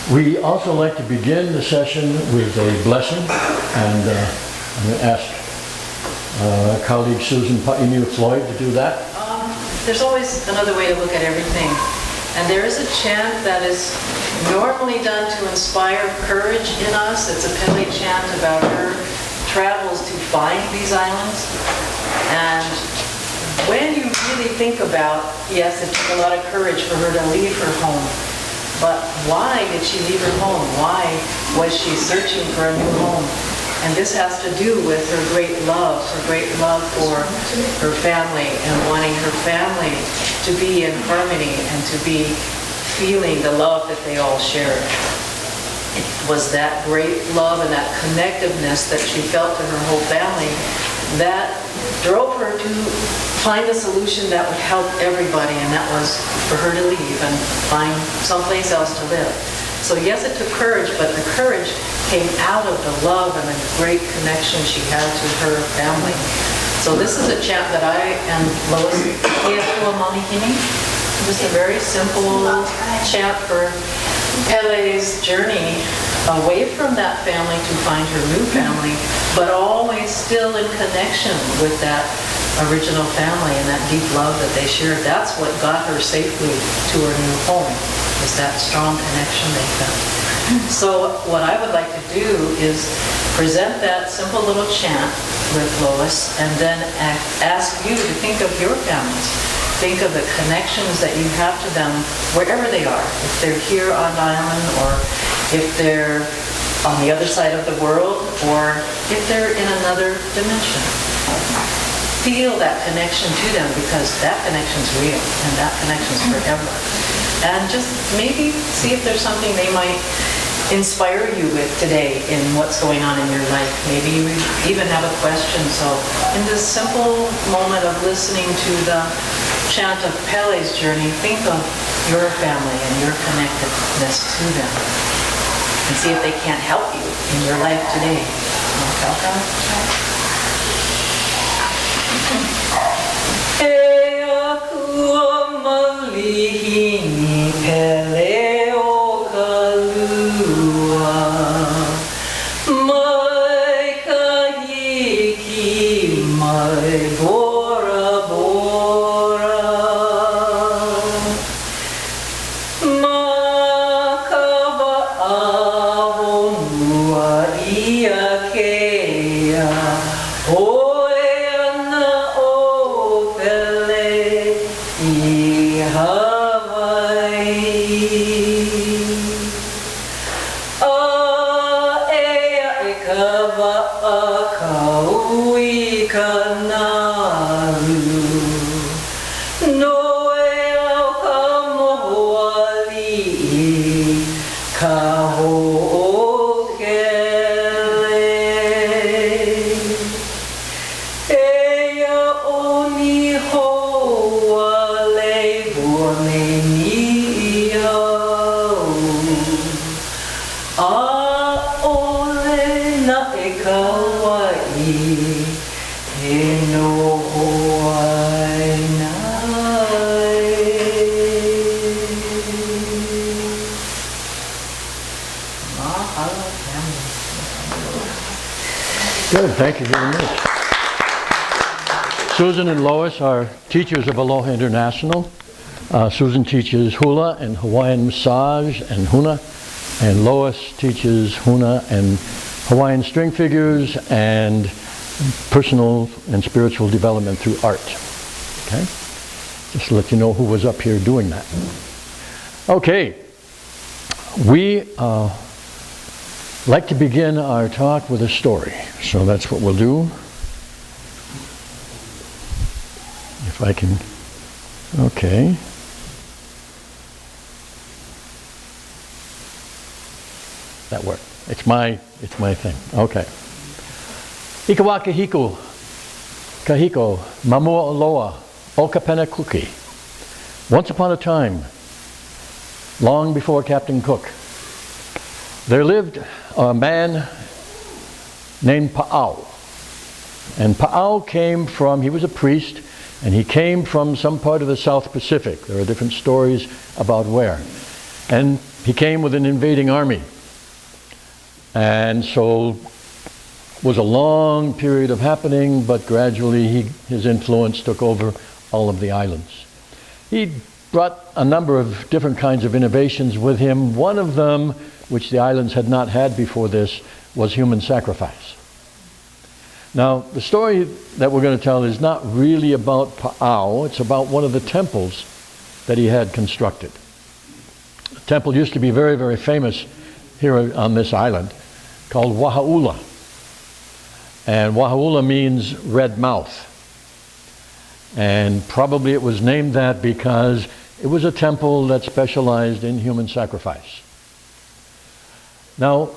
We also like to begin the session with a blessing, and I'm going to ask colleague Susan Floyd to do that. There's always another way to look at everything. And there is a chant that is normally done to inspire courage in us. It's a Pele chant about her travels to find these islands. And when you really think about, yes, it took a lot of courage for her to leave her home. But why did she leave her home? Why was she searching for a new home? And this has to do with her great love for her family and wanting her family to be in harmony and to be feeling the love that they all shared. It was that great love and that connectiveness that she felt to her whole family that drove her to find a solution that would help everybody, and that was for her to leave and find someplace else to live. So yes, it took courage, but the courage came out of the love and the great connection she had to her family. So this is a chant that I and Lois just a very simple chant for Pele's journey away from that family to find her new family, but always still in connection with that original family and that deep love that they shared. That's what got her safely to her new home, was that strong connection they felt. So what I would like to do is present that simple little chant with Lois, and then ask you to think of your families. Think of the connections that you have to them wherever they are. If they're here on the island, or if they're on the other side of the world, or if they're in another dimension. Feel that connection to them, because that connection's real and that connection's forever. And just maybe see if there's something they might inspire you with today in what's going on in your life. Maybe you even have a question. So in this simple moment of listening to the chant of Pele's journey, think of your family and your connectedness to them, and see if they can't help you in your life today. Good, thank you very much. Susan and Lois are teachers of Aloha International. Susan teaches hula and Hawaiian massage and Huna, and Lois teaches Huna and Hawaiian string figures and personal and spiritual development through art. Okay? Just to let you know who was up here doing that. Okay. We like to begin our talk with a story. So that's what we'll do. If I can, okay. That worked. It's my thing. Okay. Ikawa kahiko, mamua loa, okapena kuki. Once upon a time, long before Captain Cook, there lived a man named Pa'au. And Pa'au he was a priest, and he came from some part of the South Pacific. There are different stories about where. And he came with an invading army. And so it was a long period of happening, but gradually his influence took over all of the islands. He brought a number of different kinds of innovations with him. One of them, which the islands had not had before this, was human sacrifice. Now, the story that we're going to tell is not really about Pa'au. It's about one of the temples that he had constructed. The temple used to be very, very famous here on this island, called Waa Hula. And Waa Hula means red mouth. And probably it was named that because it was a temple that specialized in human sacrifice. Now,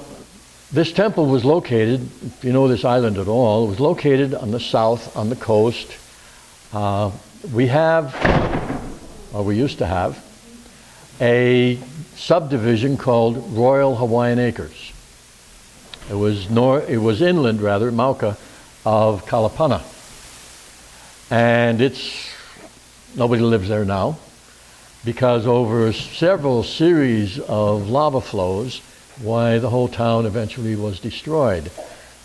this temple was located, if you know this island at all, it was located on the south, on the coast. We used to have, a subdivision called Royal Hawaiian Acres. It was inland, rather, Mauka, of Kalapana. And nobody lives there now, because over several series of lava flows, the whole town eventually was destroyed.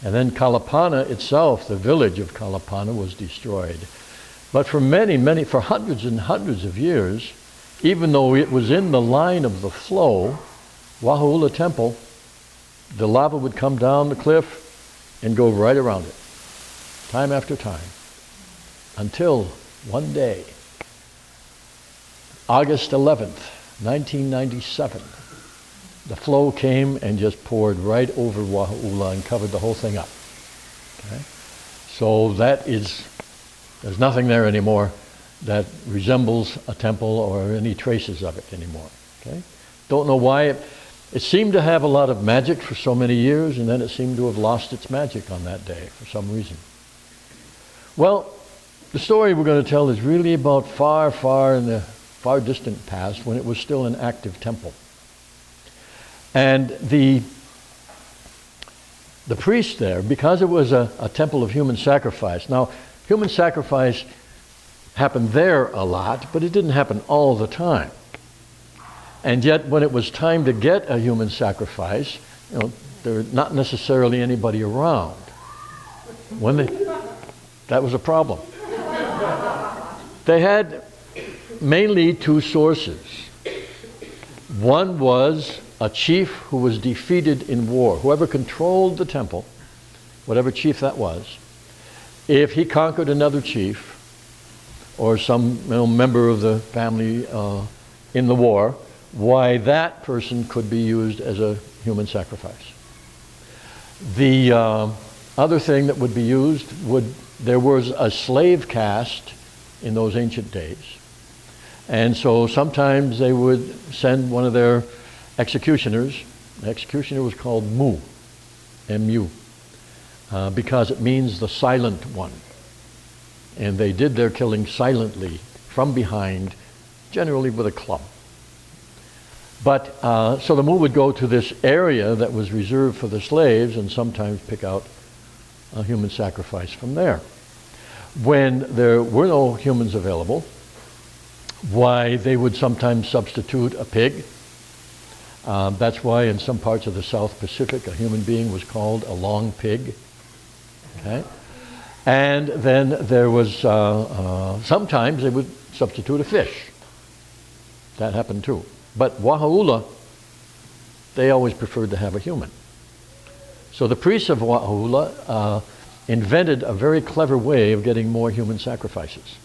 And then Kalapana itself, the village of Kalapana, was destroyed. But for for hundreds and hundreds of years, even though it was in the line of the flow, Waa Hula Temple, the lava would come down the cliff and go right around it, time after time, until one day, August 11th, 1997, the flow came and just poured right over Waa Hula and covered the whole thing up. Okay? So there's nothing there anymore that resembles a temple or any traces of it anymore. Okay? Don't know why. It seemed to have a lot of magic for so many years, and then it seemed to have lost its magic on that day for some reason. Well, the story we're going to tell is really about far, far in the far distant past, when it was still an active temple. And the priest there, because it was a temple of human sacrifice. Now, human sacrifice happened there a lot, but it didn't happen all the time. And yet, when it was time to get a human sacrifice, there was not necessarily anybody around. That was a problem. They had mainly two sources. One was a chief who was defeated in war. Whoever controlled the temple, whatever chief that was, if he conquered another chief or some member of the family in the war, that person could be used as a human sacrifice. The other thing that would be used there was a slave caste in those ancient days. And so sometimes they would send one of their executioners. The executioner was called Mu, M-U, because it means the silent one. And they did their killing silently, from behind, generally with a club. But so the Mu would go to this area that was reserved for the slaves and sometimes pick out a human sacrifice from there. When there were no humans available, they would sometimes substitute a pig. That's why in some parts of the South Pacific, a human being was called a long pig. Okay? And then there was, sometimes they would substitute a fish. That happened too. But Waa Hula, they always preferred to have a human. So the priests of Waa Hula invented a very clever way of getting more human sacrifices.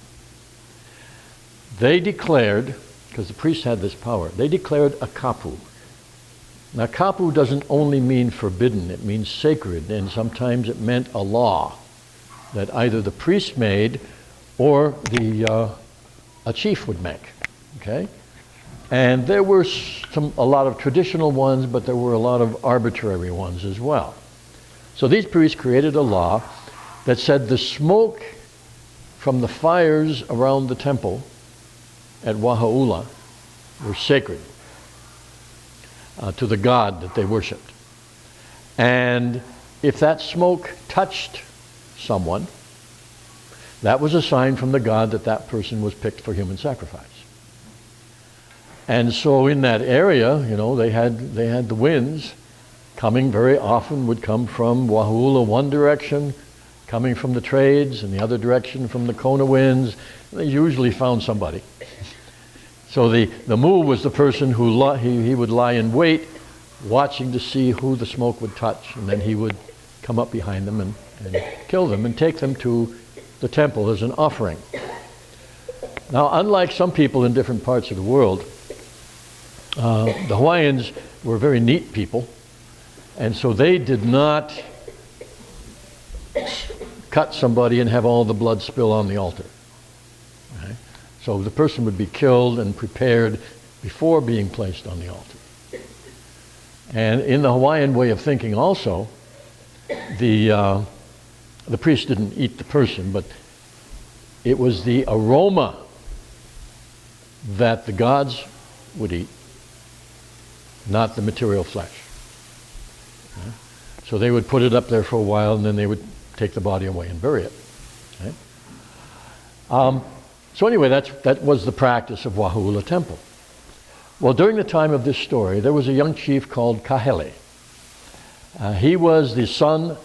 They declared, because the priests had this power, they declared a kapu. Now, kapu doesn't only mean forbidden, it means sacred, and sometimes it meant a law that either the priest made or a chief would make. Okay? And there were a lot of traditional ones, but there were a lot of arbitrary ones as well. So these priests created a law that said the smoke from the fires around the temple at Waa Hula were sacred to the god that they worshipped. And if that smoke touched someone, that was a sign from the god that that person was picked for human sacrifice. And so in that area, they had the winds coming very often would come from Waa Hula one direction, coming from the trades, and the other direction from the Kona winds. They usually found somebody. So the Mu was the person who he would lie in wait, watching to see who the smoke would touch, and then he would come up behind them and kill them and take them to the temple as an offering. Now, unlike some people in different parts of the world, the Hawaiians were very neat people, and so they did not cut somebody and have all the blood spill on the altar. Okay? So the person would be killed and prepared before being placed on the altar. And in the Hawaiian way of thinking also, the priest didn't eat the person, but it was the aroma that the gods would eat, not the material flesh. Okay? So they would put it up there for a while, and then they would take the body away and bury it. Okay? So anyway, that was the practice of Waa Hula Temple. Well, during the time of this story, there was a young chief called Kahili. He was the son,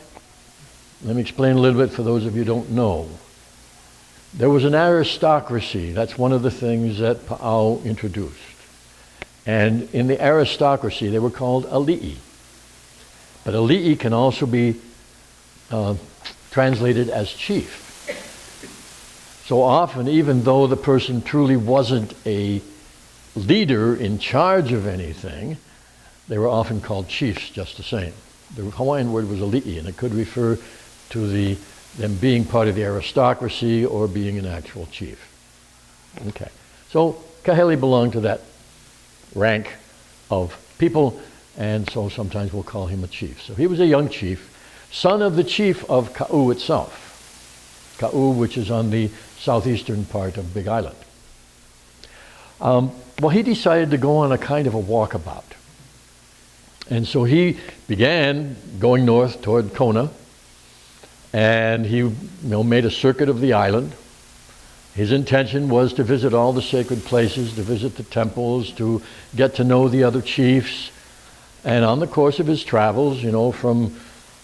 let me explain a little bit for those of you who don't know. There was an aristocracy. That's one of the things that Pa'au introduced. And in the aristocracy, they were called ali'i. But ali'i can also be translated as chief. So often, even though the person truly wasn't a leader in charge of anything, they were often called chiefs just the same. The Hawaiian word was ali'i, and it could refer to them being part of the aristocracy or being an actual chief. Okay, so Kahili belonged to that rank of people, and so sometimes we'll call him a chief. So he was a young chief, son of the chief of Ka'u itself. Ka'u, which is on the southeastern part of Big Island. Well, he decided to go on a kind of a walkabout. And so he began going north toward Kona, and he made a circuit of the island. His intention was to visit all the sacred places, to visit the temples, to get to know the other chiefs. And on the course of his travels, from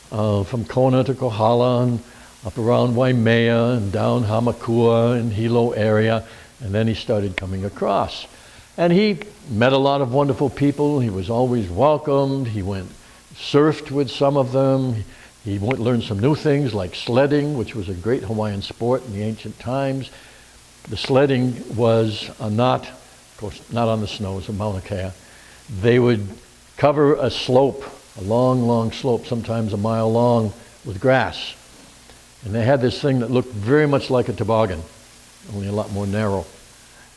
Kona to Kohala and up around Waimea and down Hamakua and Hilo area, and then he started coming across. And he met a lot of wonderful people. He was always welcomed. He surfed with some of them. He learned some new things like sledding, which was a great Hawaiian sport in the ancient times. The sledding was not, of course, not on the snows of Mauna Kea. They would cover a slope, a long, long slope, sometimes a mile long, with grass. And they had this thing that looked very much like a toboggan, only a lot more narrow.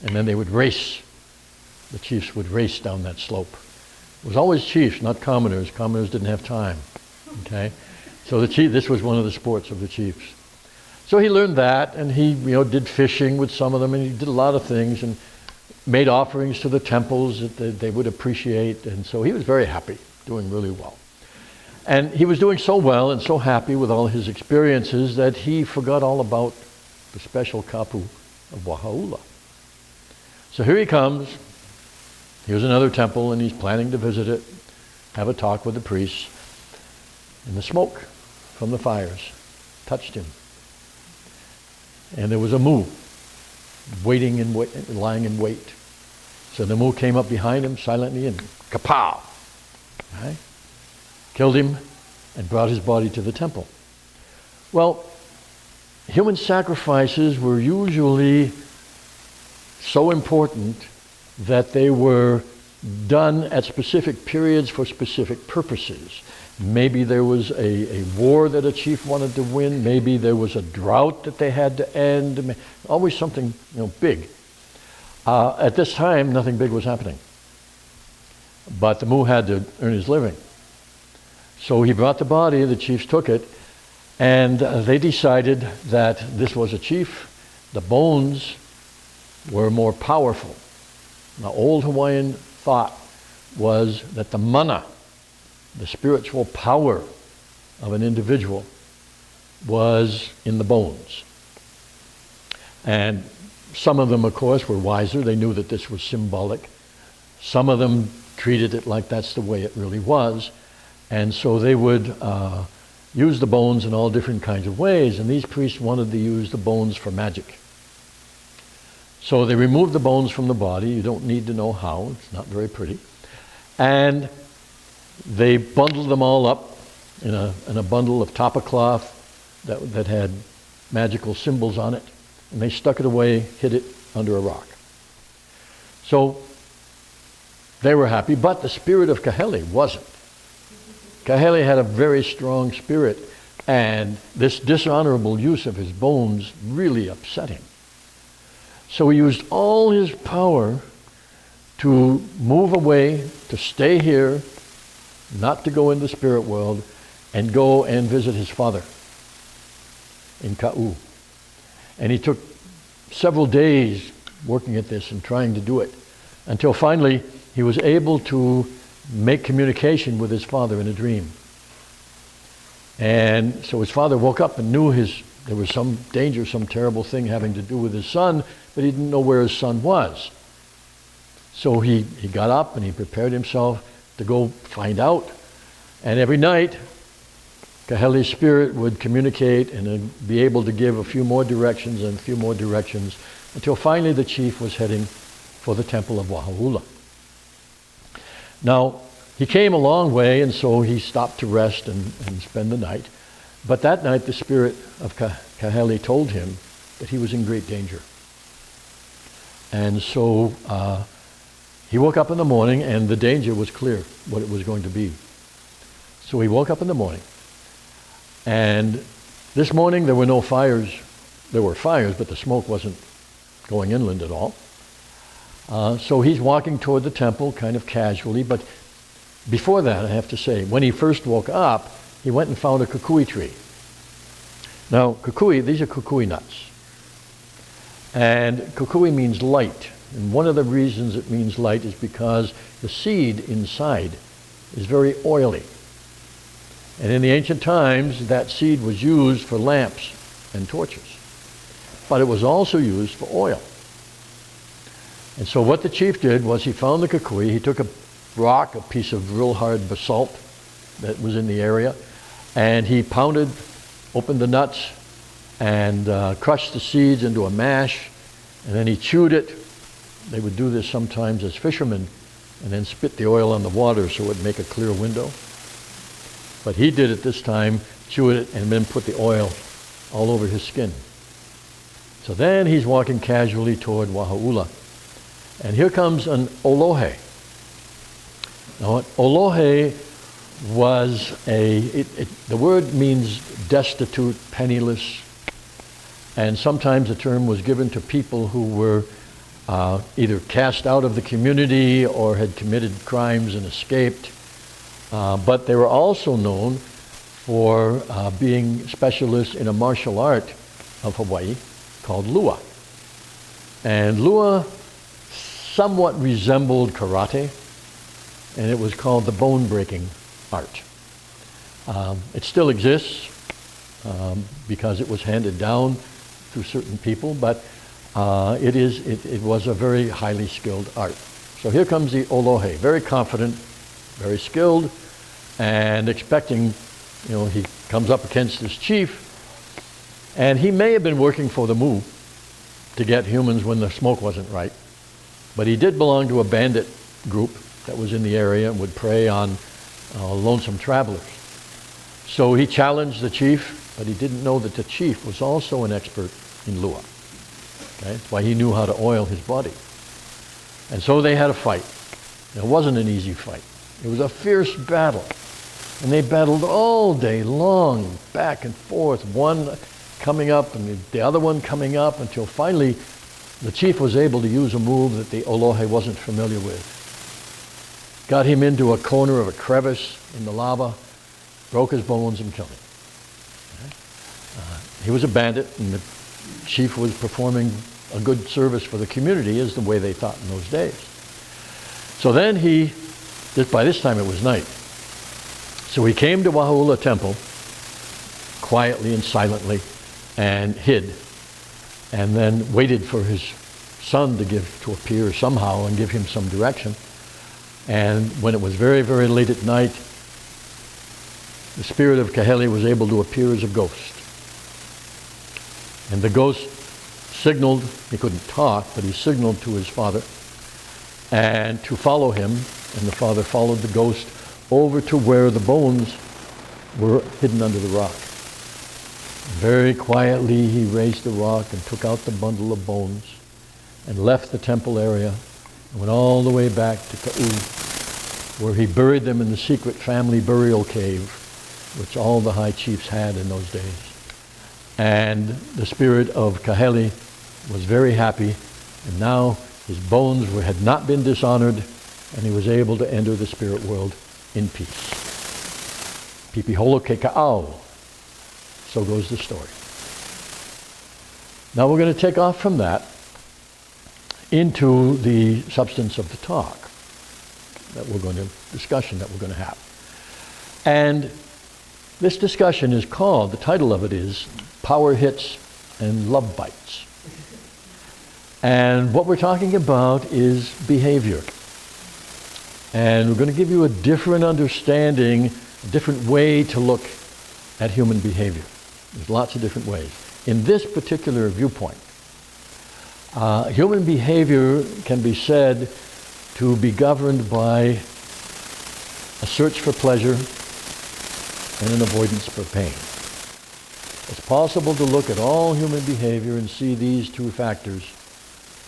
And then they would race. The chiefs would race down that slope. It was always chiefs, not commoners. Commoners didn't have time. Okay, so this was one of the sports of the chiefs. So he learned that, and he did fishing with some of them, and he did a lot of things, and made offerings to the temples that they would appreciate. And so he was very happy, doing really well. And he was doing so well and so happy with all his experiences that he forgot all about the special kapu of Waa Hula. So here he comes. Here's another temple, and he's planning to visit it, have a talk with the priests. And the smoke from the fires touched him. And there was a Mu waiting and lying in wait. So the Mu came up behind him silently and kapow! Right? Killed him and brought his body to the temple. Well, human sacrifices were usually so important that they were done at specific periods for specific purposes. Maybe there was a war that a chief wanted to win. Maybe there was a drought that they had to end. Always something big. At this time, nothing big was happening. But the Mu had to earn his living. So he brought the body, the chiefs took it, and they decided that this was a chief. The bones were more powerful. Now, old Hawaiian thought was that the mana, the spiritual power of an individual, was in the bones. And some of them, of course, were wiser. They knew that this was symbolic. Some of them treated it like that's the way it really was. And so they would use the bones in all different kinds of ways. And these priests wanted to use the bones for magic. So they removed the bones from the body. You don't need to know how. It's not very pretty. And they bundled them all up in a bundle of tapa cloth that had magical symbols on it. And they stuck it away, hid it under a rock. So they were happy, but the spirit of Kahili wasn't. Kahili had a very strong spirit, and this dishonorable use of his bones really upset him. So he used all his power to move away, to stay here, not to go in the spirit world, and go and visit his father in Ka'u. And he took several days working at this and trying to do it, until finally he was able to make communication with his father in a dream. And so his father woke up and knew there was some danger, some terrible thing having to do with his son, but he didn't know where his son was. So he got up and he prepared himself to go find out. And every night, Kahili's spirit would communicate and be able to give a few more directions and a few more directions, until finally the chief was heading for the temple of Waa Hula. Now, he came a long way, and so he stopped to rest and spend the night. But that night, the spirit of Kahili told him that he was in great danger. And so he woke up in the morning, and the danger was clear, what it was going to be. So he woke up in the morning. And this morning, there were no fires. There were fires, but the smoke wasn't going inland at all. So he's walking toward the temple kind of casually, but before that, I have to say, when he first woke up, he went and found a kukui tree. Now, these are kukui nuts. And kukui means light. And one of the reasons it means light is because the seed inside is very oily. And in the ancient times, that seed was used for lamps and torches. But it was also used for oil. And so what the chief did was he found the kukui, he took a rock, a piece of real hard basalt that was in the area, and he opened the nuts, and crushed the seeds into a mash, and then he chewed it. They would do this sometimes as fishermen, and then spit the oil on the water so it would make a clear window. But he did it this time, chewed it, and then put the oil all over his skin. So then he's walking casually toward Waa Hula. And here comes an olohe. Now, an olohe was the word means destitute, penniless, and sometimes the term was given to people who were either cast out of the community or had committed crimes and escaped. But they were also known for being specialists in a martial art of Hawaii called lua. And lua somewhat resembled karate, and it was called the bone-breaking art. It still exists because it was handed down through certain people, but it was a very highly skilled art. So here comes the olohe, very confident, very skilled, and expecting, he comes up against this chief, and he may have been working for the Mu to get humans when the smoke wasn't right, but he did belong to a bandit group that was in the area and would prey on lonesome travelers. So he challenged the chief, but he didn't know that the chief was also an expert in lua. Okay? That's why he knew how to oil his body. And so they had a fight. It wasn't an easy fight. It was a fierce battle. And they battled all day long, back and forth, one coming up and the other one coming up, until finally the chief was able to use a move that the olohe wasn't familiar with. Got him into a corner of a crevice in the lava, broke his bones and killed him. He was a bandit, and the chief was performing a good service for the community, is the way they thought in those days. So then by this time it was night. So he came to Waa Hula Temple quietly and silently and hid, and then waited for his son to appear somehow and give him some direction. And when it was very, very late at night, the spirit of Kahili was able to appear as a ghost. And the ghost signaled, he couldn't talk, but he signaled to his father and to follow him. And the father followed the ghost over to where the bones were hidden under the rock. Very quietly he raised the rock and took out the bundle of bones and left the temple area and went all the way back to Ka'u, where he buried them in the secret family burial cave, which all the high chiefs had in those days. And the spirit of Kahili was very happy, and now his bones had not been dishonored, and he was able to enter the spirit world in peace. Pipiholo ke ka'au. So goes the story. Now we're going to take off from that into the substance of the talk discussion that we're going to have. And this discussion is called, the title of it is Power Hits and Love Bites. And what we're talking about is behavior. And we're going to give you a different understanding, a different way to look at human behavior. There's lots of different ways. In this particular viewpoint, human behavior can be said to be governed by a search for pleasure and an avoidance for pain. It's possible to look at all human behavior and see these two factors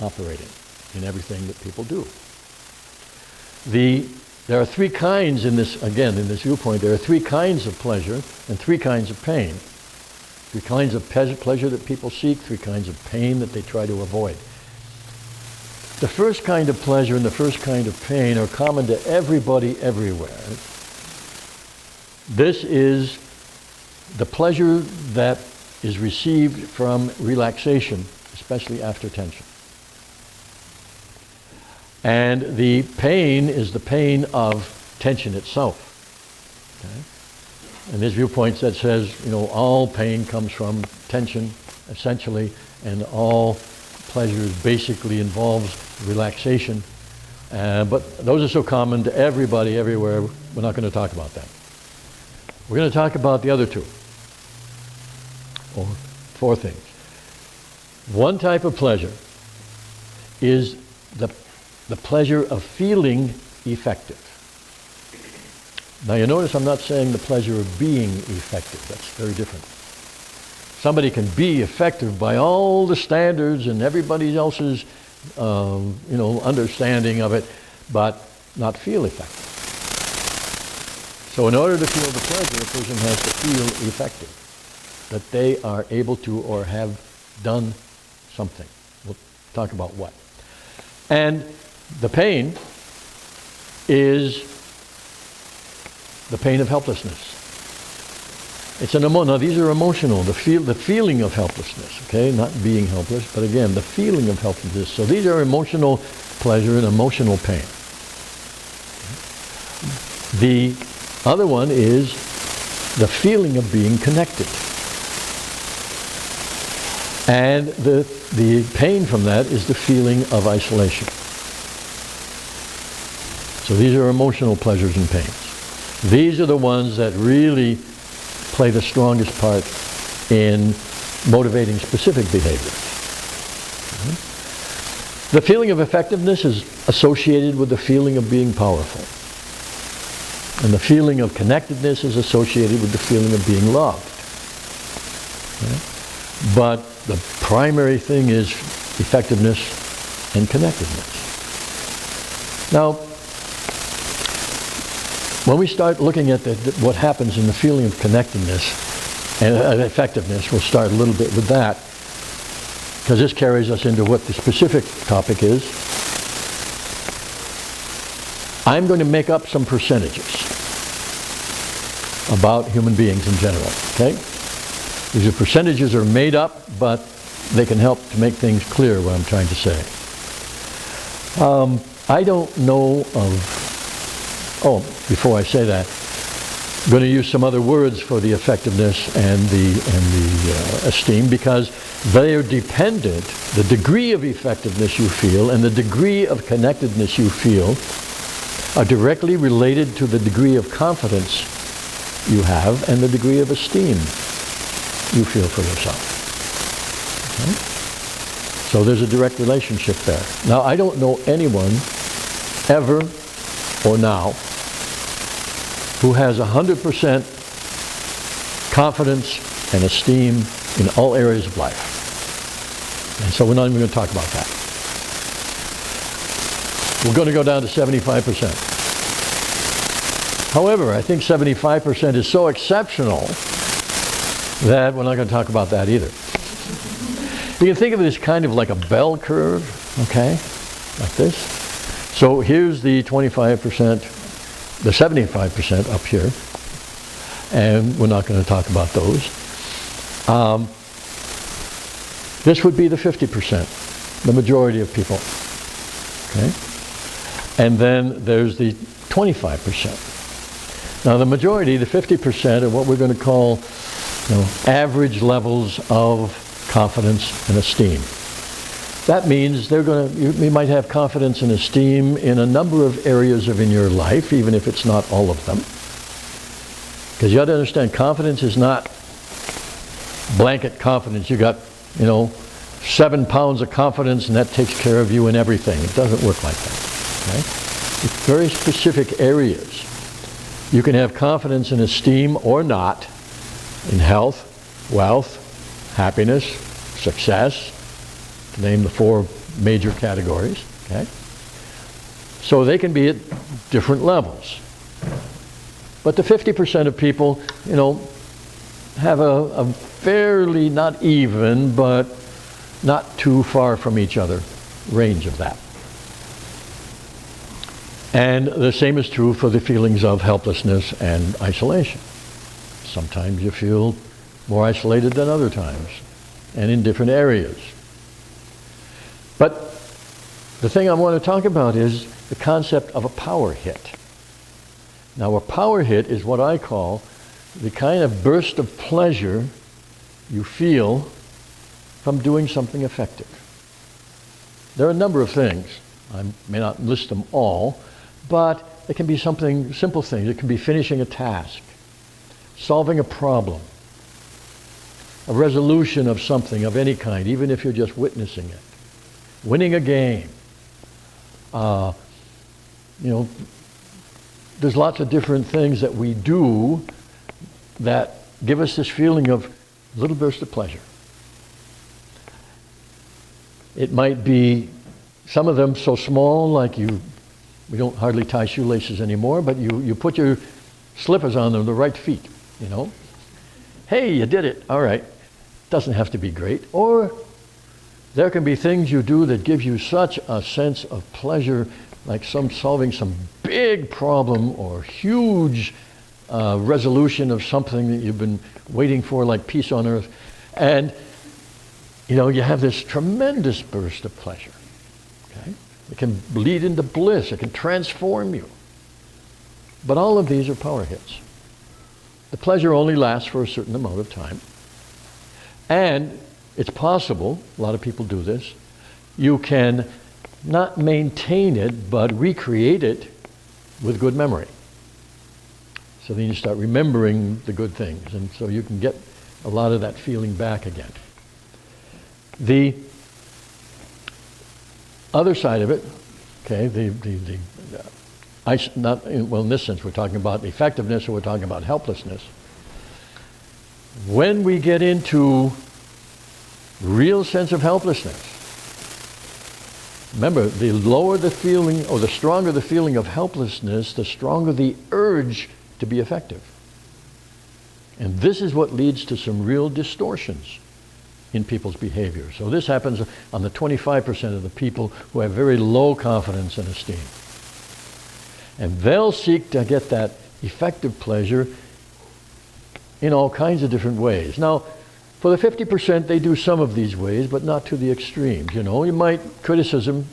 operating in everything that people do. There are three kinds in this viewpoint, there are three kinds of pleasure and three kinds of pain. Three kinds of pleasure that people seek, three kinds of pain that they try to avoid. The first kind of pleasure and the first kind of pain are common to everybody everywhere. This is the pleasure that is received from relaxation, especially after tension. And the pain is the pain of tension itself. Okay? And this viewpoint that says, all pain comes from tension, essentially, and all pleasure basically involves relaxation. But those are so common to everybody, everywhere, we're not going to talk about that. We're going to talk about the other two, or four things. One type of pleasure is the pleasure of feeling effective. Now you notice I'm not saying the pleasure of being effective. That's very different. Somebody can be effective by all the standards and everybody else's understanding of it, but not feel effective. So in order to feel the pleasure, a person has to feel effective, that they are able to or have done something. We'll talk about what. And the pain is the pain of helplessness. It's now these are emotional, the feeling of helplessness, okay? Not being helpless, but again, the feeling of helplessness. So these are emotional pleasure and emotional pain. The other one is the feeling of being connected. And the pain from that is the feeling of isolation. So these are emotional pleasures and pains. These are the ones that really play the strongest part in motivating specific behaviors. The feeling of effectiveness is associated with the feeling of being powerful. And the feeling of connectedness is associated with the feeling of being loved. Okay? But the primary thing is effectiveness and connectedness. Now, when we start looking at what happens in the feeling of connectedness and effectiveness, we'll start a little bit with that, because this carries us into what the specific topic is. I'm going to make up some percentages about human beings in general, okay? These percentages are made up, but they can help to make things clear what I'm trying to say. I don't know of... Oh, before I say that, I'm going to use some other words for the effectiveness and the esteem, because they are dependent, the degree of effectiveness you feel and the degree of connectedness you feel are directly related to the degree of confidence you have and the degree of esteem you feel for yourself. Okay? So there's a direct relationship there. Now, I don't know anyone ever or now who has 100% confidence and esteem in all areas of life. And so we're not even going to talk about that. We're going to go down to 75%. However, I think 75% is so exceptional that we're not going to talk about that either. You can think of it as kind of like a bell curve, okay, like this. So here's the 25%, the 75% up here, and we're not going to talk about those. This would be the 50%, the majority of people, okay? And then there's the 25%. Now the majority, the 50%, are what we're going to call, average levels of confidence and esteem. That means you might have confidence and esteem in a number of areas in your life, even if it's not all of them. Because you got to understand, confidence is not blanket confidence. You got, 7 pounds of confidence and that takes care of you in everything. It doesn't work like that. Okay? It's very specific areas. You can have confidence and esteem or not in health, wealth, happiness, success, to name the 4 major categories. Okay? So they can be at different levels. But the 50% of people, have a fairly, not even, but not too far from each other range of that. And the same is true for the feelings of helplessness and isolation. Sometimes you feel more isolated than other times, and in different areas. But the thing I want to talk about is the concept of a power hit. Now, a power hit is what I call the kind of burst of pleasure you feel from doing something effective. There are a number of things. I may not list them all, but it can be something, simple things. It can be finishing a task, solving a problem, a resolution of something of any kind, even if you're just witnessing it, winning a game. There's lots of different things that we do that give us this feeling of a little burst of pleasure. It might be some of them so small, like we don't hardly tie shoelaces anymore, but you put your slippers on them, the right feet, Hey, you did it, all right. Doesn't have to be great. Or there can be things you do that give you such a sense of pleasure, like solving some big problem or huge resolution of something that you've been waiting for, like peace on earth. And, you have this tremendous burst of pleasure. Okay? It can lead into bliss. It can transform you. But all of these are power hits. The pleasure only lasts for a certain amount of time. And it's possible, a lot of people do this, you can not maintain it, but recreate it with good memory. So then you start remembering the good things, and so you can get a lot of that feeling back again. The other side of it, okay, in this sense we're talking about effectiveness or we're talking about helplessness. When we get into real sense of helplessness, remember, the lower the feeling or the stronger the feeling of helplessness, the stronger the urge to be effective. And this is what leads to some real distortions in people's behavior. So this happens on the 25% of the people who have very low confidence and esteem. And they'll seek to get that effective pleasure in all kinds of different ways. Now, for the 50%, they do some of these ways, but not to the extremes. Criticism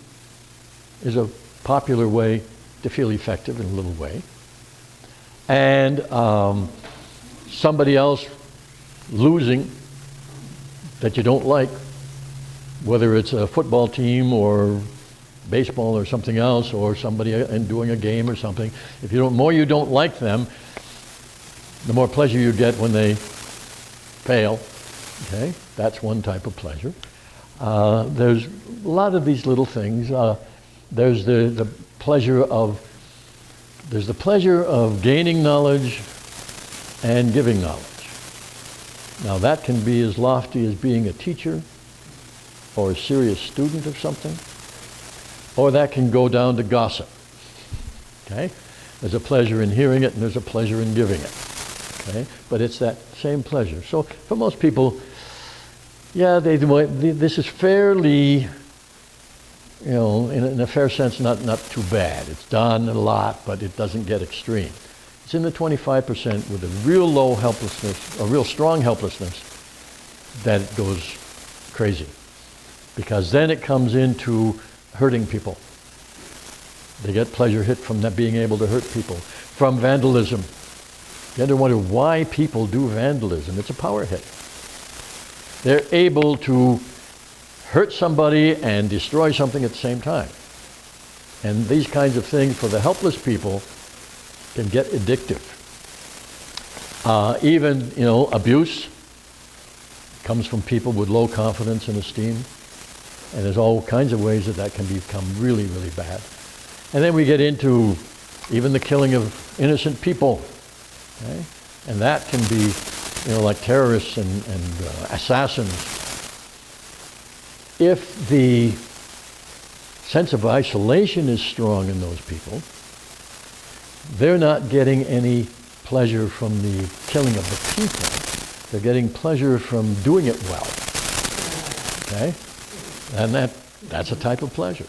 is a popular way to feel effective in a little way. And somebody else losing that you don't like, whether it's a football team or baseball or something else, or somebody doing a game or something, if the more you don't like them, the more pleasure you get when they fail. Okay, that's one type of pleasure. There's a lot of these little things. There's the pleasure of gaining knowledge and giving knowledge. Now that can be as lofty as being a teacher or a serious student of something, or that can go down to gossip. Okay? There's a pleasure in hearing it and there's a pleasure in giving it. Okay? But it's that same pleasure. So for most people, yeah, this is fairly, in a fair sense, not too bad. It's done a lot, but it doesn't get extreme. It's in the 25% with a real low helplessness, a real strong helplessness, that it goes crazy. Because then it comes into hurting people. They get pleasure hit from that being able to hurt people. From vandalism. You ever wonder why people do vandalism? It's a power hit. They're able to hurt somebody and destroy something at the same time. And these kinds of things for the helpless people can get addictive. Even, abuse comes from people with low confidence and esteem. And there's all kinds of ways that can become really, really bad. And then we get into even the killing of innocent people. Okay? And that can be, like terrorists and assassins. If the sense of isolation is strong in those people, they're not getting any pleasure from the killing of the people. They're getting pleasure from doing it well. Okay? And that's a type of pleasure.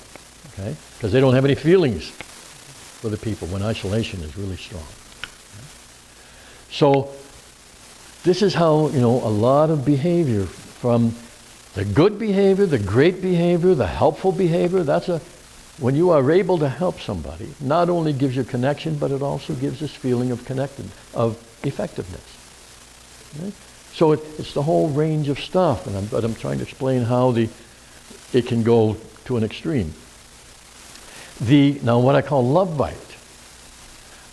Okay? Because they don't have any feelings for the people when isolation is really strong. Okay? So this is how, a lot of behavior, from the good behavior, the great behavior, the helpful behavior, when you are able to help somebody, not only gives you connection, but it also gives this feeling of effectiveness. Okay? So it's the whole range of stuff, but I'm trying to explain how it can go to an extreme. Now what I call love bite.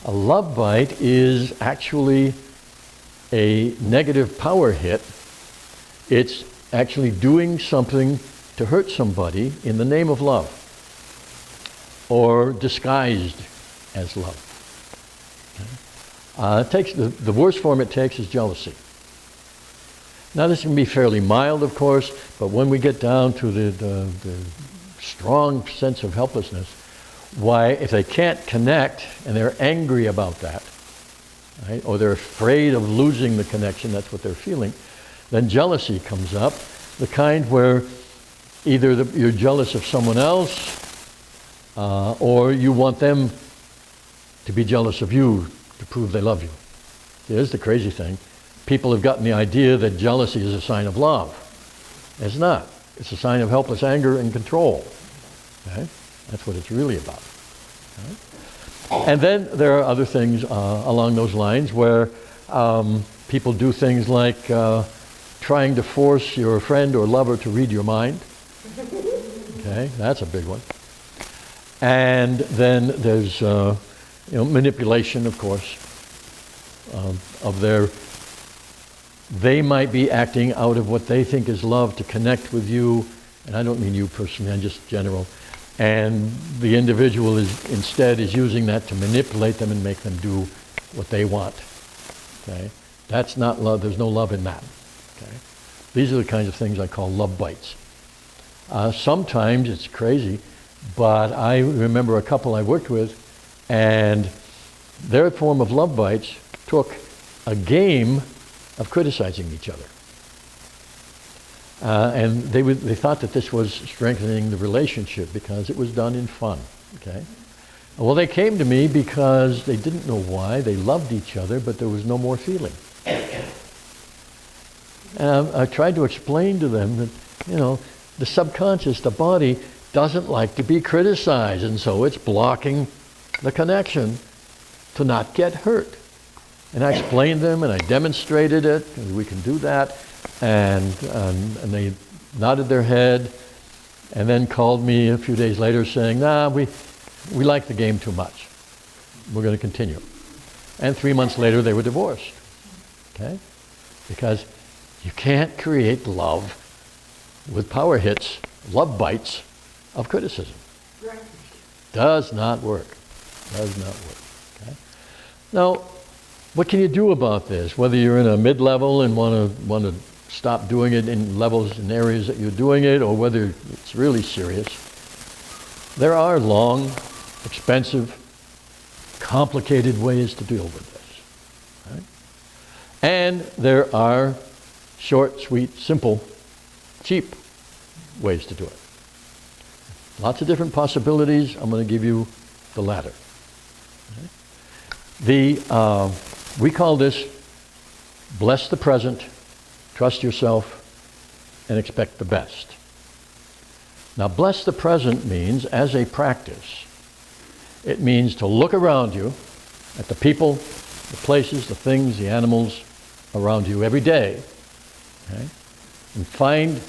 A love bite is actually a negative power hit. It's actually doing something to hurt somebody in the name of love, or disguised as love. Okay? It takes the worst form it takes is jealousy. Now this can be fairly mild, of course, but when we get down to the strong sense of helplessness, if they can't connect and they're angry about that, right, or they're afraid of losing the connection, that's what they're feeling, then jealousy comes up, the kind where either you're jealous of someone else, or you want them to be jealous of you to prove they love you. Here's the crazy thing. People have gotten the idea that jealousy is a sign of love. It's not. It's a sign of helpless anger and control. Okay? That's what it's really about. Okay? And then there are other things along those lines where people do things like trying to force your friend or lover to read your mind. Okay, that's a big one. And then there's manipulation, of course, they might be acting out of what they think is love to connect with you, and I don't mean you personally, I'm just general. And the individual instead is using that to manipulate them and make them do what they want. Okay, that's not love. There's no love in that. Okay, these are the kinds of things I call love bites. Sometimes it's crazy, but I remember a couple I worked with, and their form of love bites took a game of criticizing each other. And they thought that this was strengthening the relationship because it was done in fun. Okay. Well, they came to me because they didn't know why. They loved each other, but there was no more feeling. And I tried to explain to them that, the subconscious, the body, doesn't like to be criticized, and so it's blocking the connection to not get hurt. And I explained them, and I demonstrated it, and we can do that, and they nodded their head, and then called me a few days later saying, nah, we like the game too much. We're going to continue. And 3 months later, they were divorced. Okay? Because you can't create love with power hits, love bites of criticism. Does not work. Does not work. Okay? Now, what can you do about this? Whether you're in a mid-level and want to stop doing it in levels and areas that you're doing it, or whether it's really serious, there are long, expensive, complicated ways to deal with this. Right? And there are short, sweet, simple, cheap ways to do it. Lots of different possibilities. I'm going to give you the latter. Okay? We call this bless the present, trust yourself, and expect the best. Now, bless the present means, as a practice, it means to look around you at the people, the places, the things, the animals around you every day, okay? And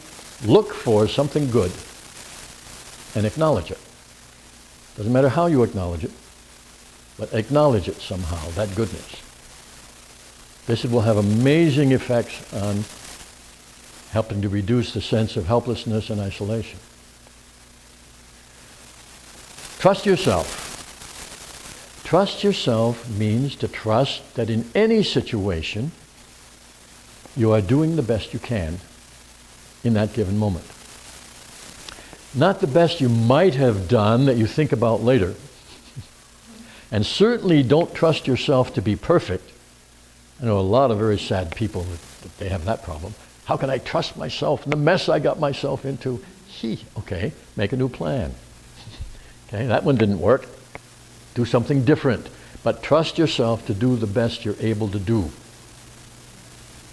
look for something good and acknowledge it. Doesn't matter how you acknowledge it, but acknowledge it somehow, that goodness. This will have amazing effects on helping to reduce the sense of helplessness and isolation. Trust yourself. Trust yourself means to trust that in any situation, you are doing the best you can in that given moment. Not the best you might have done that you think about later. And certainly don't trust yourself to be perfect. I know a lot of very sad people that they have that problem. How can I trust myself in the mess I got myself into? Okay, make a new plan. Okay, that one didn't work. Do something different. But trust yourself to do the best you're able to do.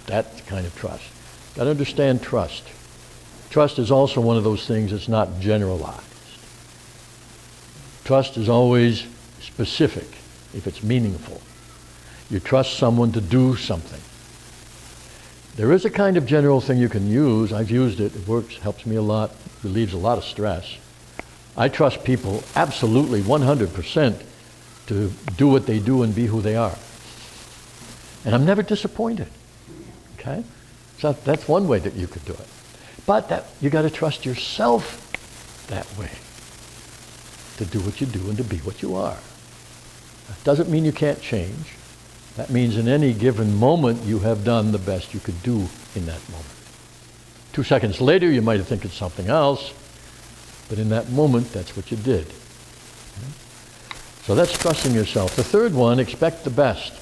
That kind of trust. Got to understand trust. Trust is also one of those things that's not generalized. Trust is always specific if it's meaningful. You trust someone to do something. There is a kind of general thing you can use. I've used it. It works, helps me a lot, relieves a lot of stress. I trust people absolutely 100% to do what they do and be who they are. And I'm never disappointed. Okay? So that's one way that you could do it. But you got to trust yourself that way to do what you do and to be what you are. That doesn't mean you can't change. That means in any given moment you have done the best you could do in that moment. 2 seconds later you might think it's something else, but in that moment that's what you did. Okay? So that's trusting yourself. The third one, expect the best.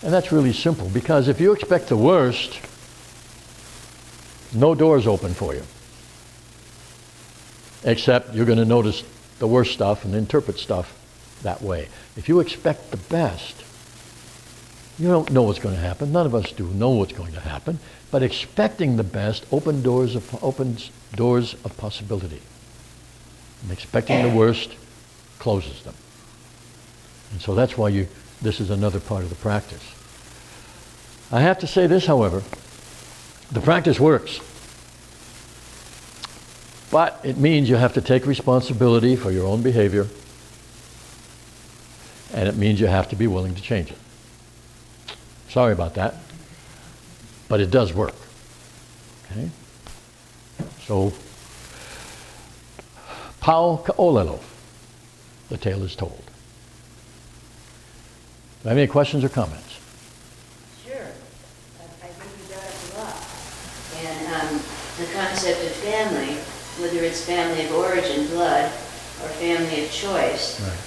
And that's really simple, because if you expect the worst, no doors open for you. Except you're going to notice the worst stuff and interpret stuff that way. If you expect the best, you don't know what's going to happen. None of us do know what's going to happen. But expecting the best opens doors of possibility. And expecting the worst closes them. And so that's why this is another part of the practice. I have to say this, however. The practice works. But it means you have to take responsibility for your own behavior. And it means you have to be willing to change it. Sorry about that. But it does work. Okay? So, pau ka'olelo. The tale is told. Do I have any questions or comments? Sure. I think you got it a lot. And the concept of family, whether it's family of origin, blood, or family of choice, Right.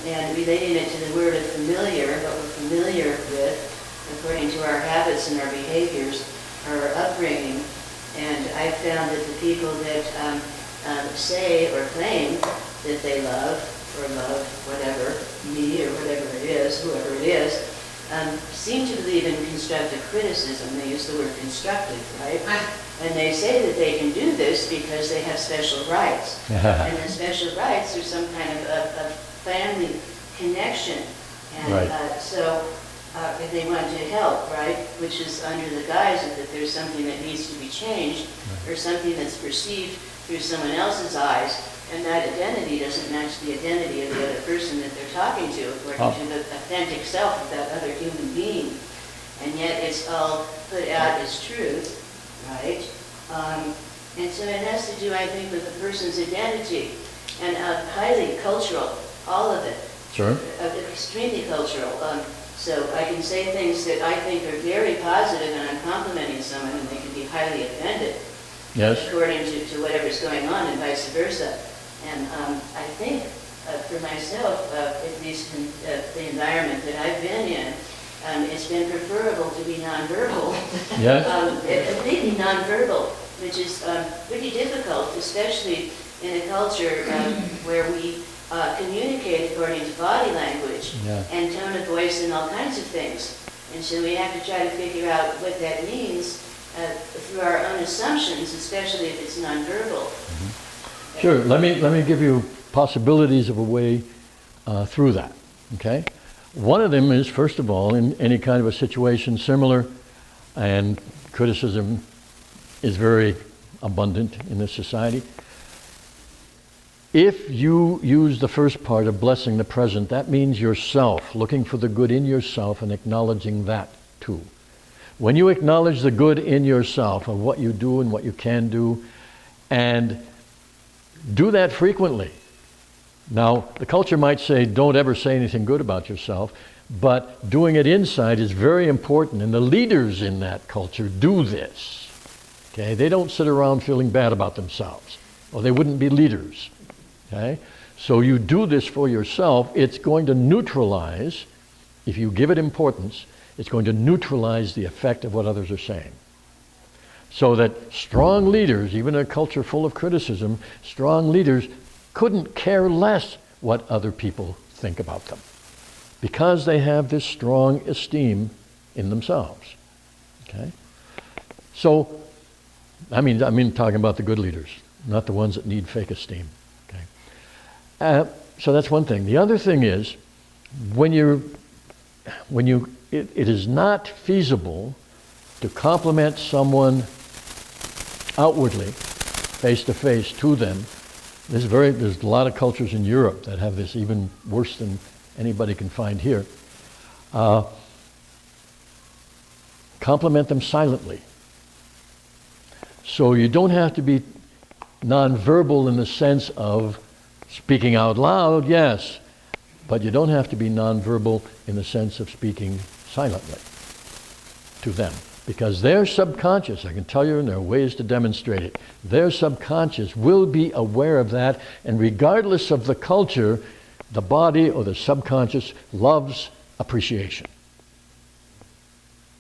And relating it to the word of familiar, what we're familiar with, according to our habits and our behaviors, our upbringing. And I've found that the people that say or claim that they love whatever, me or whatever it is, whoever it is, seem to believe in constructive criticism. They use the word constructive, right? And they say that they can do this because they have special rights. And the special rights are some kind of family connection. And Right. so if they want to help, right, which is under the guise of that there's something that needs to be changed, or something that's perceived through someone else's eyes, and that identity doesn't match the identity of the other person that they're talking to, according to the authentic self of that other human being. And yet it's all put out as truth, right? And so it has to do, I think, with the person's identity, and highly cultural, all of it. Sure. Extremely cultural. So I can say things that I think are very positive, and I'm complimenting someone, and they can be highly offended. Yes. According to whatever's going on, and vice versa. And I think, for myself, at least in the environment that I've been in, it's been preferable to be nonverbal. Yes. Completely nonverbal, which is pretty difficult, especially in a culture where we communicate according to body language and tone of voice and all kinds of things. And so we have to try to figure out what that means through our own assumptions, especially if it's nonverbal. Sure. Let me give you possibilities of a way through that. Okay. One of them is, first of all, in any kind of a situation similar, and criticism is very abundant in this society. If you use the first part of blessing the present, that means yourself, looking for the good in yourself and acknowledging that too. When you acknowledge the good in yourself of what you do and what you can do, and do that frequently. Now, the culture might say, don't ever say anything good about yourself, but doing it inside is very important, and the leaders in that culture do this. Okay? They don't sit around feeling bad about themselves, or they wouldn't be leaders. Okay? So you do this for yourself. It's going to neutralize, if you give it importance, it's going to neutralize the effect of what others are saying. So that strong leaders, even in a culture full of criticism, strong leaders couldn't care less what other people think about them, because they have this strong esteem in themselves. Okay? So, I mean talking about the good leaders, not the ones that need fake esteem. Okay? So that's one thing. The other thing is, it is not feasible to compliment someone outwardly, face to face to them. There's a lot of cultures in Europe that have this even worse than anybody can find here. Compliment them silently. So you don't have to be nonverbal in the sense of speaking out loud, yes, but you don't have to be nonverbal in the sense of speaking silently to them. Because their subconscious, I can tell you, and there are ways to demonstrate it, their subconscious will be aware of that, and regardless of the culture, the body or the subconscious loves appreciation.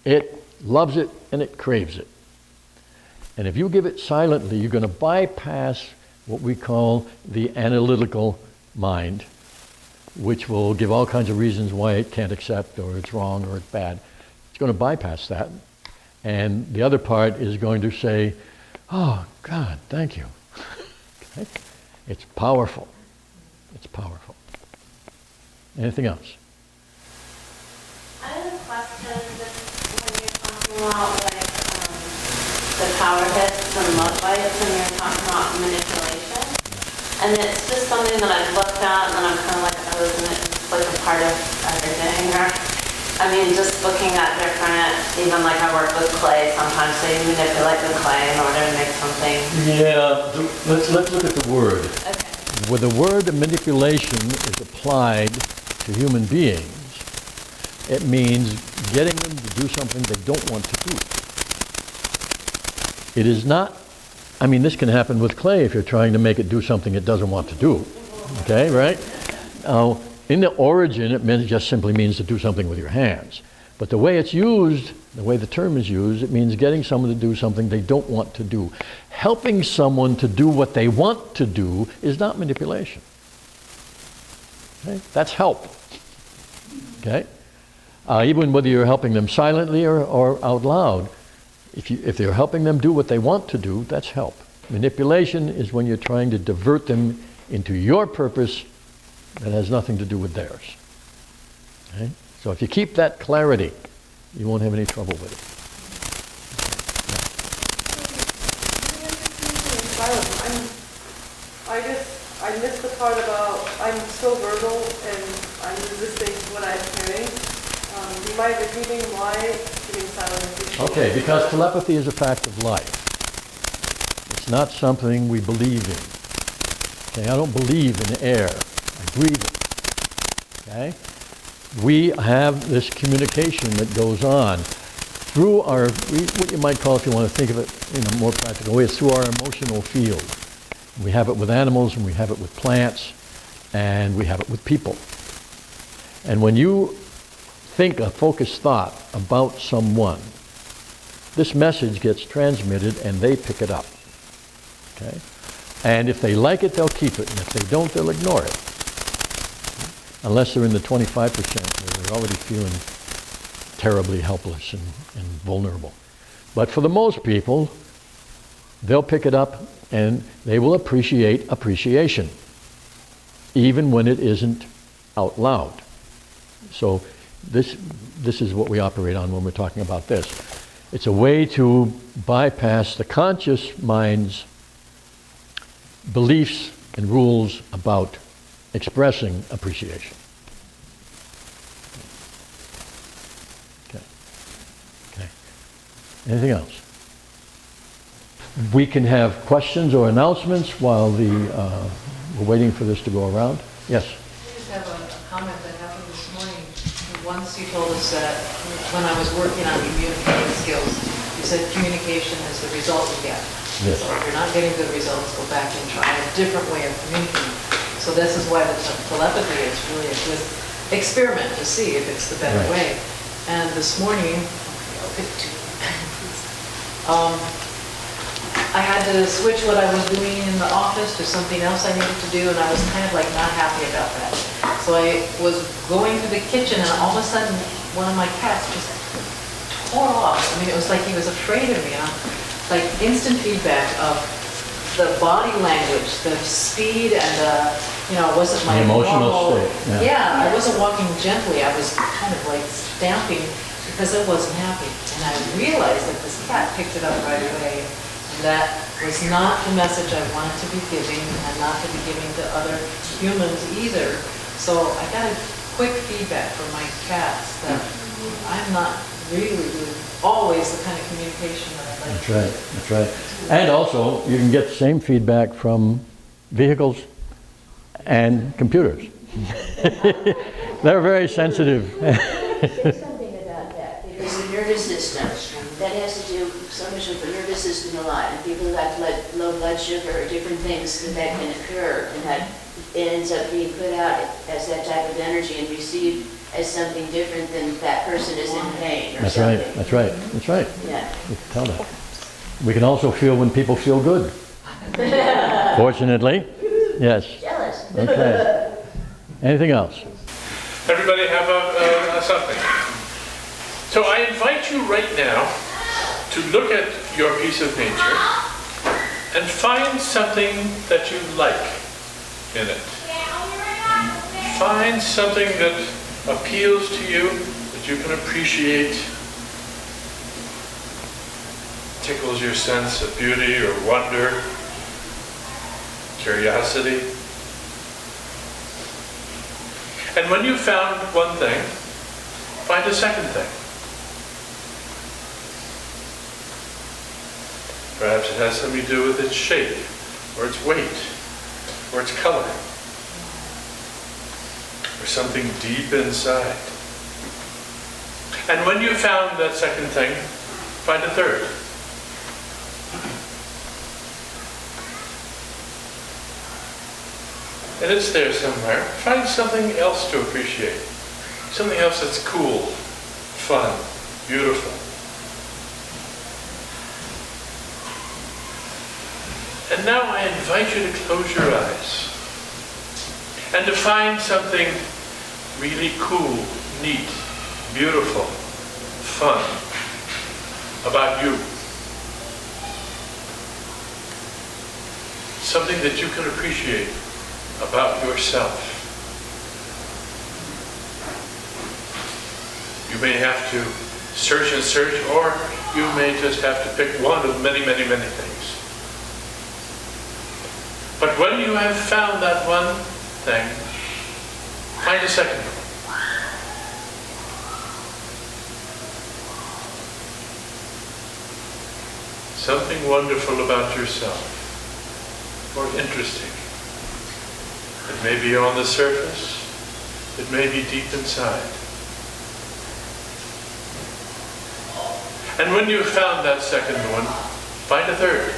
It loves it and it craves it. And if you give it silently, you're going to bypass what we call the analytical mind, which will give all kinds of reasons why it can't accept, or it's wrong, or it's bad. It's going to bypass that. And the other part is going to say, oh, God, thank you. Okay? It's powerful. It's powerful. Anything else? I have a question when you're talking about like the power hits and love bites, and you're talking about manipulation. And it's just something that I've looked at, and I'm kind of like, oh, isn't it just like a part of everything? Or, I mean, just looking at different, even like I work with clay, sometimes they manipulate the clay in order to make something. Yeah, let's look at the word. Okay. When the word manipulation is applied to human beings, it means getting them to do something they don't want to do. It is not, I mean, this can happen with clay if you're trying to make it do something it doesn't want to do. Okay, right? In the origin, it just simply means to do something with your hands. But the way it's used, the way the term is used, it means getting someone to do something they don't want to do. Helping someone to do what they want to do is not manipulation. Okay? That's help. Okay? Even whether you're helping them silently or out loud, if you're helping them do what they want to do, that's help. Manipulation is when you're trying to divert them into your purpose that has nothing to do with theirs. Okay? So if you keep that clarity, you won't have any trouble with it. I'm I missed the part about I'm so verbal and I'm resisting what I'm hearing. Do you mind repeating why giving silent appreciation? Okay, because telepathy is a fact of life. It's not something we believe in. Okay, I don't believe in air. I breathe it. Okay? We have this communication that goes on through our, what you might call, if you want to think of it in a more practical way, it's through our emotional field. We have it with animals, and we have it with plants, and we have it with people. And when you think a focused thought about someone, this message gets transmitted and they pick it up. Okay? And if they like it, they'll keep it, and if they don't, they'll ignore it. Unless they're in the 25% where they're already feeling terribly helpless and vulnerable. But for the most people, they'll pick it up and they will appreciate appreciation, even when it isn't out loud. So this is what we operate on when we're talking about this. It's a way to bypass the conscious mind's beliefs and rules about expressing appreciation. Okay. Anything else? We can have questions or announcements while we're waiting for this to go around. Yes? I just have a comment that happened this morning. Once you told us that when I was working on communicating skills, you said communication is the result you get. Yes. So if you're not getting good results, go back and try a different way of communicating. So this is why the telepathy is really a good experiment to see if it's the better Right. way. And this morning, I'll pick two. I had to switch what I was doing in the office to something else I needed to do, and I was kind of like not happy about that. So I was going to the kitchen, and all of a sudden, one of my cats just tore off. I mean, it was like he was afraid of me. And I'm like instant feedback of the body language, the speed, and it wasn't my The emotional normal. state. Yeah, I wasn't walking gently. I was kind of like stamping because I wasn't happy. And I realized that this cat picked it up right away. That was not the message I wanted to be giving, and not to be giving to other humans either. So I got a quick feedback from my cats that I'm not really doing always the kind of communication that I'd like That's to right, that's right. And also, you can get the same feedback from vehicles and computers. They're very sensitive. Say something about that, because the nervous system, that has to do so much with the nervous system a lot, and people who have low blood sugar or different things that can occur, and that it ends up being put out as that type of energy and received as something different than that person is in pain or That's something. right, that's right, that's right. Yeah. We can tell that. We can also feel when people feel good. Fortunately, yes. Jealous. Okay. Anything else? Everybody have something. So I invite you right now to look at your piece of nature and find something that you like in it. Find something that appeals to you, that you can appreciate, tickles your sense of beauty or wonder, curiosity. And when you've found one thing, find a second thing. Perhaps it has something to do with its shape, or its weight, or its color, or something deep inside. And when you've found that second thing, find a third. And it's there somewhere. Find something else to appreciate. Something else that's cool, fun, beautiful. And now I invite you to close your eyes and to find something really cool, neat, beautiful, fun about you. Something that you can appreciate about yourself. You may have to search and search, or you may just have to pick one of many, many, many things. But when you have found that one thing, find a second one. Something wonderful about yourself, or interesting. It may be on the surface, it may be deep inside. And when you've found that second one, find a third.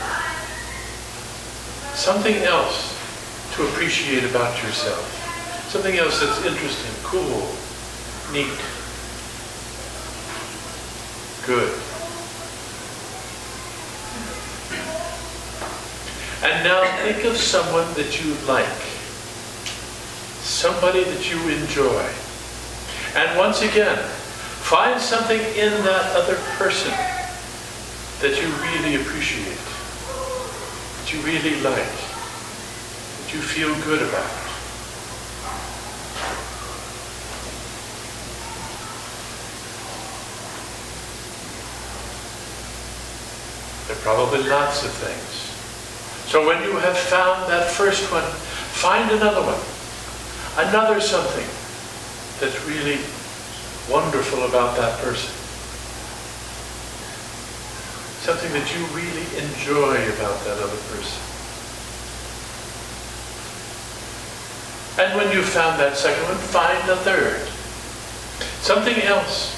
Something else to appreciate about yourself. Something else that's interesting, cool, neat, good. And now think of someone that you like. Somebody that you enjoy. And once again, find something in that other person that you really appreciate, that you really like, that you feel good about. There are probably lots of things. So when you have found that first one, find another one. Another something that's really wonderful about that person. Something that you really enjoy about that other person. And when you've found that second one, find a third. Something else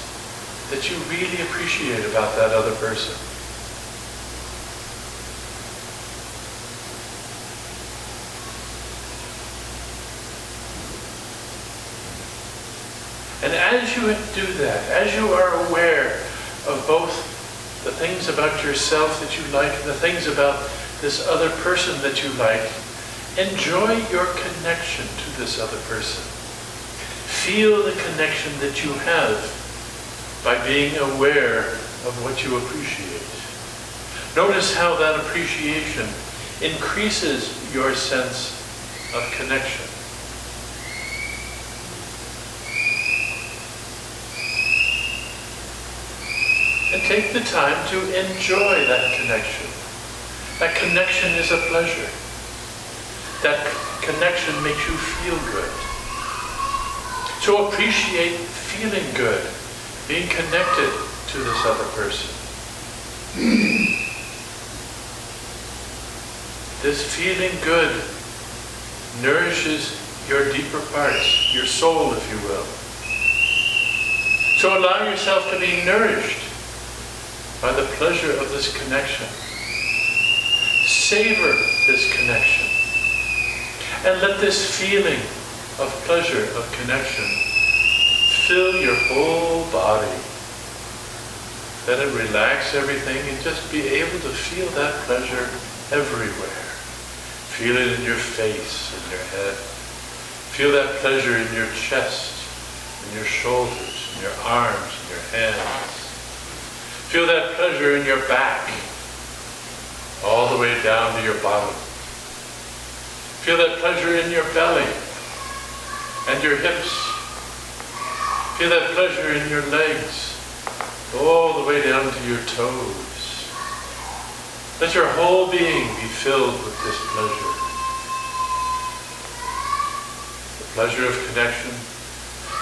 that you really appreciate about that other person. And as you do that, as you are aware of both the things about yourself that you like and the things about this other person that you like, enjoy your connection to this other person. Feel the connection that you have by being aware of what you appreciate. Notice how that appreciation increases your sense of connection. And take the time to enjoy that connection. That connection is a pleasure. That connection makes you feel good. So appreciate feeling good, being connected to this other person. This feeling good nourishes your deeper parts, your soul, if you will. So allow yourself to be nourished by the pleasure of this connection. Savor this connection. And let this feeling of pleasure, of connection, fill your whole body. Let it relax everything and just be able to feel that pleasure everywhere. Feel it in your face, in your head. Feel that pleasure in your chest, in your shoulders, in your arms, in your hands. Feel that pleasure in your back, all the way down to your bottom. Feel that pleasure in your belly and your hips. Feel that pleasure in your legs, all the way down to your toes. Let your whole being be filled with this pleasure. The pleasure of connection,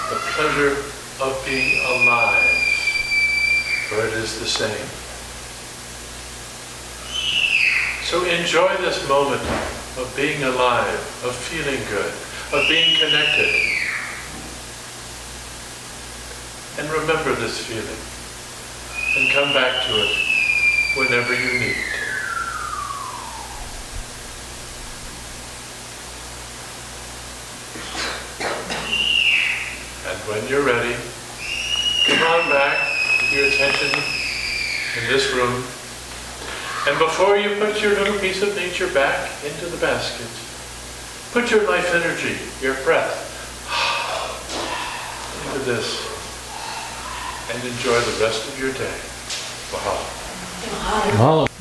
the pleasure of being alive. For it is the same. So enjoy this moment of being alive, of feeling good, of being connected. And remember this feeling. And come back to it whenever you need to. And when you're ready, come on back. Your attention in this room. And before you put your little piece of nature back into the basket, put your life energy, your breath, into this and enjoy the rest of your day. Mahalo. Mahalo.